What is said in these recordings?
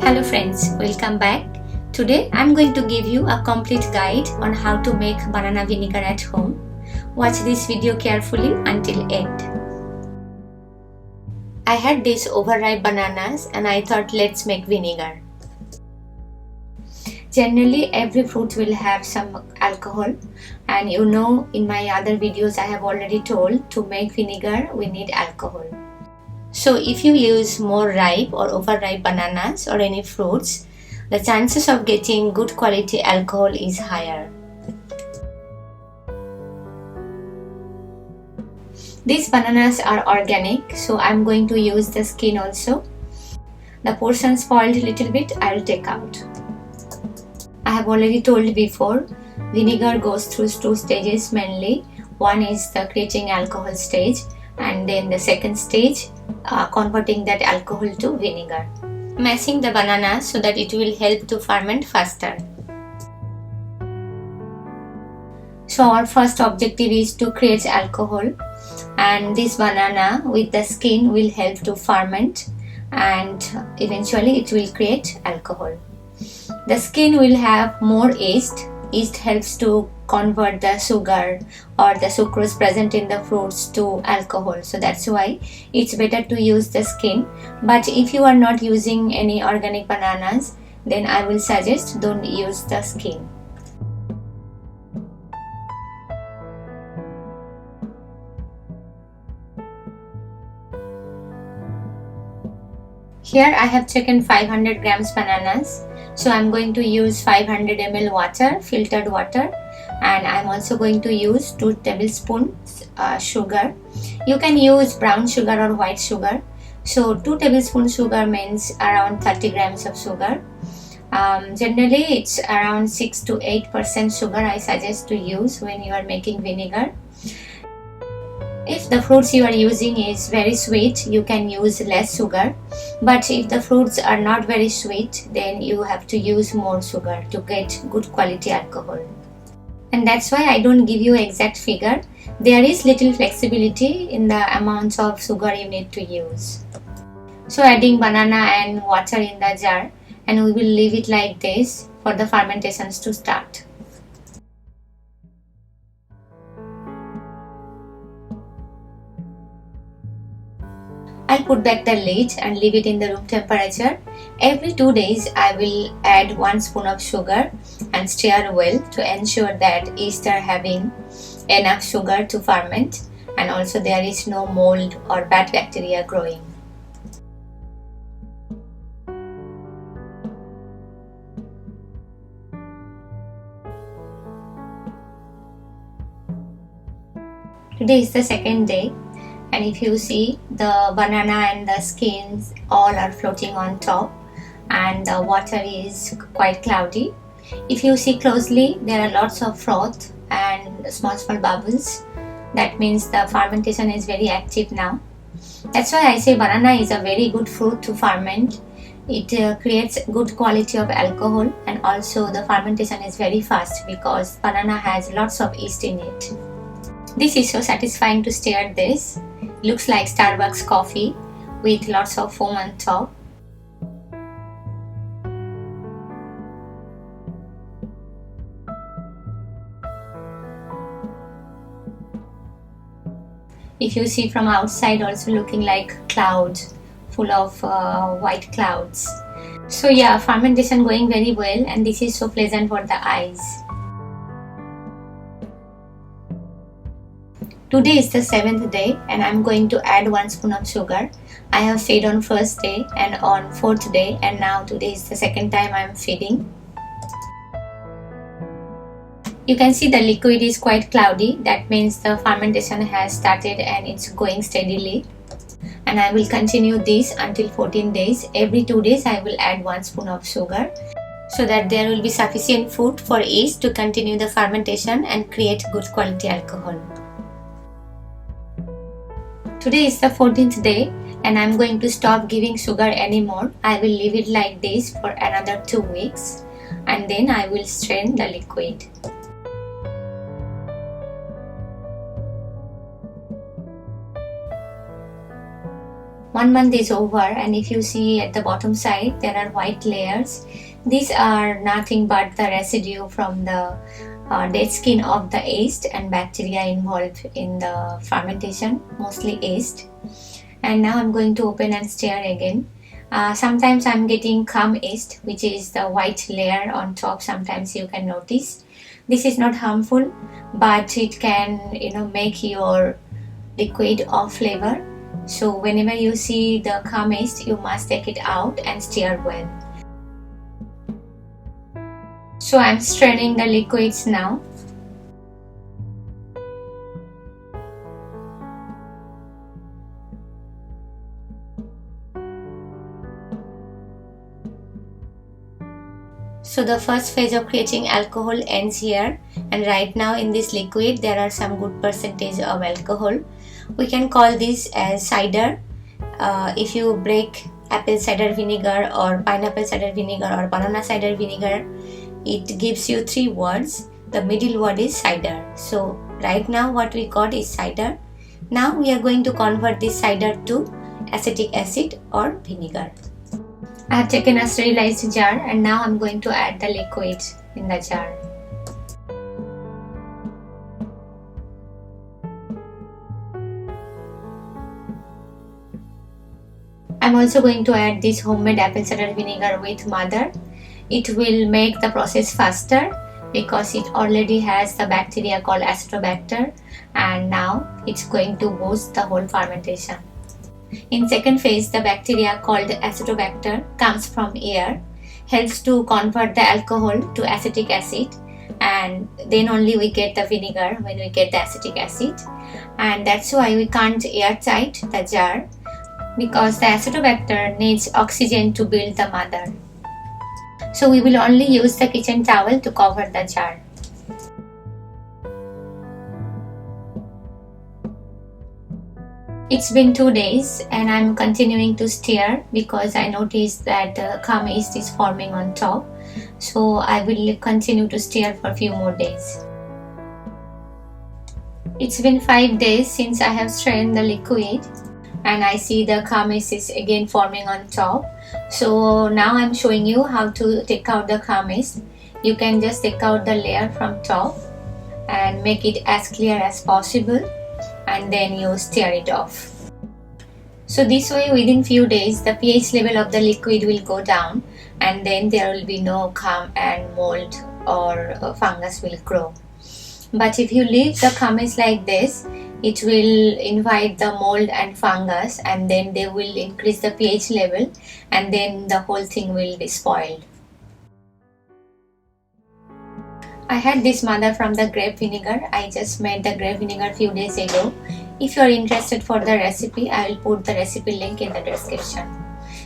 Hello friends, welcome back. Today I'm going to give you a complete guide on how to make banana vinegar at home. Watch this video carefully until end. I had these overripe bananas and I thought let's make vinegar. Generally every fruit will have some alcohol, and you know in my other videos I have already told to make vinegar we need alcohol. So if you use more ripe or overripe bananas or any fruits, the chances of getting good quality alcohol is higher. These bananas are organic, so I'm going to use the skin also. The portion spoiled a little bit, I'll take out. I have already told before, vinegar goes through two stages mainly. One is the creating alcohol stage, and then the second stage, converting that alcohol to vinegar. Mashing the banana so that it will help to ferment faster. So our first objective is to create alcohol, and this banana with the skin will help to ferment and eventually it will create alcohol. The skin will have more yeast. Yeast helps to convert the sugar or the sucrose present in the fruits to alcohol. So that's why it's better to use the skin. But if you are not using any organic bananas, then I will suggest don't use the skin. Here I have taken 500 grams bananas. So I'm going to use 500 ml water, filtered water, and I'm also going to use 2 tablespoons sugar. You can use brown sugar or white sugar. So 2 tablespoons sugar means around 30 grams of sugar. Generally it's around 6 to 8% sugar I suggest to use when you are making vinegar. If the fruits you are using is very sweet, you can use less sugar. But if the fruits are not very sweet, then you have to use more sugar to get good quality alcohol. And that's why I don't give you exact figure. There is little flexibility in the amount of sugar you need to use. So adding banana and water in the jar, and we will leave it like this for the fermentations to start. I'll put back the lid and leave it in the room temperature. Every 2 days I will add 1 spoon of sugar and stir well to ensure that yeast are having enough sugar to ferment, and also there is no mold or bad bacteria growing. Today is the second day. And if you see, the banana and the skins all are floating on top, and the water is quite cloudy. If you see closely, there are lots of froth and small bubbles. That means the fermentation is very active now. That's why I say banana is a very good fruit to ferment. It creates good quality of alcohol, and also the fermentation is very fast because banana has lots of yeast in it. This is so satisfying to stir this. Looks like Starbucks coffee with lots of foam on top. If you see from outside, also looking like clouds, full of white clouds. So yeah, fermentation going very well, and this is so pleasant for the eyes. Today is the 7th day, and I'm going to add 1 spoon of sugar. I have fed on first day and on 4th day, and now today is the second time I'm feeding. You can see the liquid is quite cloudy. That means the fermentation has started and it's going steadily. And I will continue this until 14 days. Every 2 days I will add 1 spoon of sugar, so that there will be sufficient food for yeast to continue the fermentation and create good quality alcohol. Today is the 14th day, and I'm going to stop giving sugar anymore. I will leave it like this for another 2 weeks, and then I will strain the liquid. 1 month is over, and if you see at the bottom side there are white layers. These are nothing but the residue from the dead skin of the yeast and bacteria involved in the fermentation, mostly yeast. And now I'm going to open and stir again. Sometimes I'm getting cum yeast, which is the white layer on top. Sometimes you can notice this is not harmful, but it can make your liquid off flavor. So whenever you see the cum yeast, you must take it out and stir well. So I'm straining the liquids now. So the first phase of creating alcohol ends here, and right now in this liquid there are some good percentage of alcohol. We can call this as cider. If you break apple cider vinegar or pineapple cider vinegar or banana cider vinegar, it gives you 3 words. The middle word is cider. So right now what we got is cider. Now we are going to convert this cider to acetic acid or vinegar. I have taken a sterilized jar, and now I'm going to add the liquid in the jar. I'm also going to add this homemade apple cider vinegar with mother. It will make the process faster because it already has the bacteria called acetobacter, and now it's going to boost the whole fermentation. In second phase, the bacteria called acetobacter comes from air, helps to convert the alcohol to acetic acid, and then only we get the vinegar when we get the acetic acid. And that's why we can't airtight the jar, because the acetobacter needs oxygen to build the mother. So we will only use the kitchen towel to cover the jar. It's been 2 days and I'm continuing to stir because I noticed that the cum yeast is forming on top. So I will continue to stir for a few more days. It's been 5 days since I have strained the liquid, and I see the cum yeast is again forming on top. So now I'm showing you how to take out the cum yeast. You can just take out the layer from top and make it as clear as possible, and then you stir it off. So this way, within few days the pH level of the liquid will go down, and then there will be no cum and mold or fungus will grow. But if you leave the cum yeast like this, it will invite the mold and fungus, and then they will increase the pH level, and then the whole thing will be spoiled. I had this mother from the grape vinegar. I just made the grape vinegar few days ago. If you are interested for the recipe, I will put the recipe link in the description.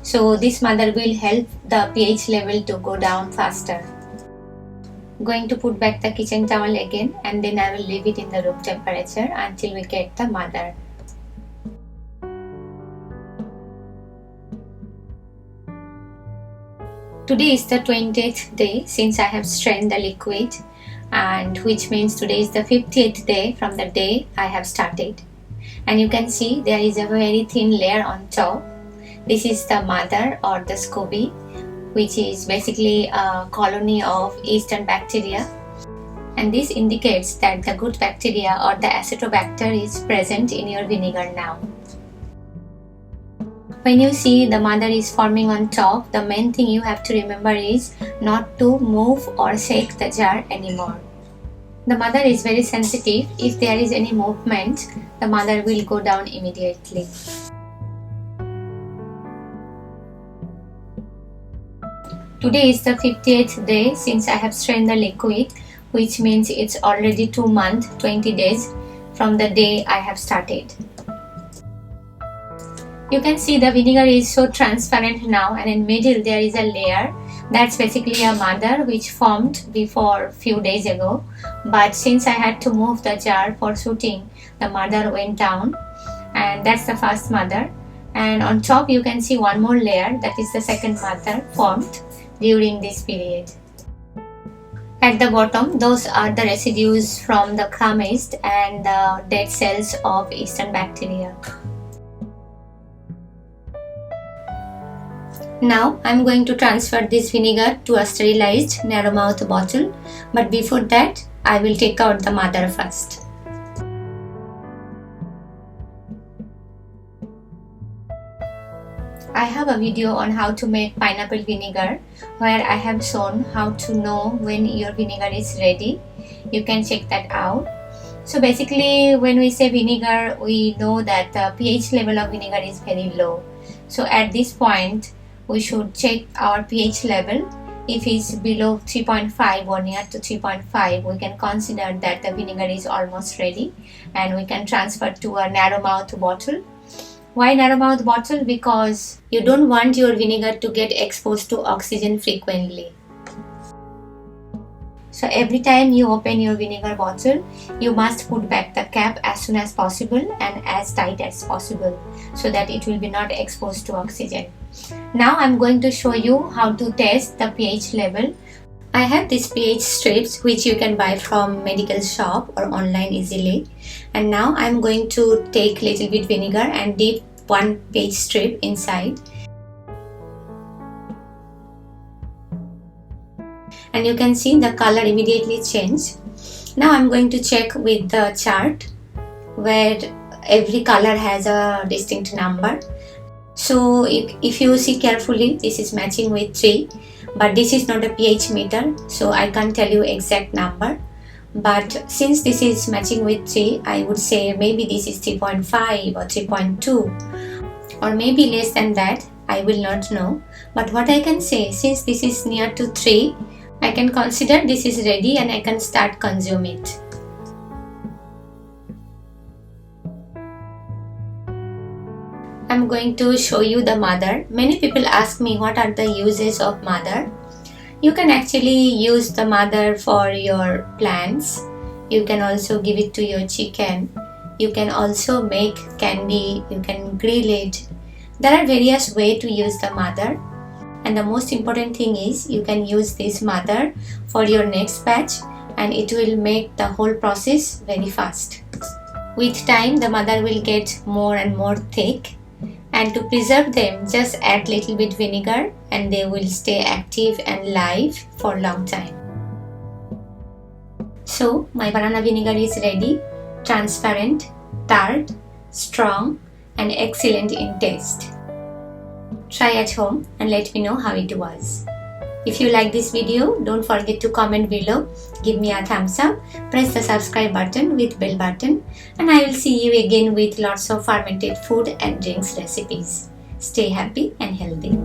So this mother will help the pH level to go down faster. Going to put back the kitchen towel again, and then I will leave it in the room temperature until we get the mother. Today is the 20th day since I have strained the liquid, and which means today is the 50th day from the day I have started. And you can see there is a very thin layer on top. This is the mother or the SCOBY, which is basically a colony of yeast and bacteria. And this indicates that the good bacteria or the acetobacter is present in your vinegar now. When you see the mother is forming on top, the main thing you have to remember is not to move or shake the jar anymore. The mother is very sensitive. If there is any movement, the mother will go down immediately. Today is the 50th day since I have strained the liquid, which means it's already 2 months, 20 days from the day I have started. You can see the vinegar is so transparent now, and in middle there is a layer. That's basically a mother which formed before few days ago, but since I had to move the jar for shooting, the mother went down, and that's the first mother. And on top you can see one more layer, that is the second mother formed during this period. At the bottom, those are the residues from the cum yeast and the dead cells of yeast and bacteria. Now I'm going to transfer this vinegar to a sterilized narrow mouth bottle, but before that I will take out the mother first. I have a video on how to make pineapple vinegar where I have shown how to know when your vinegar is ready. You can check that out. So basically when we say vinegar, we know that the pH level of vinegar is very low. So at this point we should check our pH level. If it's below 3.5 or near to 3.5, we can consider that the vinegar is almost ready and we can transfer to a narrow mouth bottle. Why narrow mouth bottle? Because you don't want your vinegar to get exposed to oxygen frequently. So every time you open your vinegar bottle, you must put back the cap as soon as possible and as tight as possible so that it will be not exposed to oxygen. Now I'm going to show you how to test the pH level. I have these pH strips which you can buy from medical shop or online easily. And now I'm going to take little bit vinegar and dip one pH strip inside. And you can see the color immediately change. Now I'm going to check with the chart where every color has a distinct number. So if you see carefully, this is matching with 3, but this is not a pH meter, so I can't tell you exact number. But since this is matching with 3, I would say maybe this is 3.5 or 3.2 or maybe less than that. I will not know. But what I can say, since this is near to 3, I can consider this is ready and I can start consume it. I'm going to show you the mother. Many people ask me what are the uses of mother. You can actually use the mother for your plants. You can also give it to your chicken. You can also make candy. You can grill it. There are various ways to use the mother. And the most important thing is you can use this mother for your next batch and it will make the whole process very fast. With time the mother will get more and more thick, and to preserve them just add little bit vinegar and they will stay active and live for a long time. So my banana vinegar is ready, transparent, tart, strong and excellent in taste. Try at home and let me know how it was. If you like this video, don't forget to comment below, give me a thumbs up, press the subscribe button with bell button, and I will see you again with lots of fermented food and drinks recipes. Stay happy and healthy.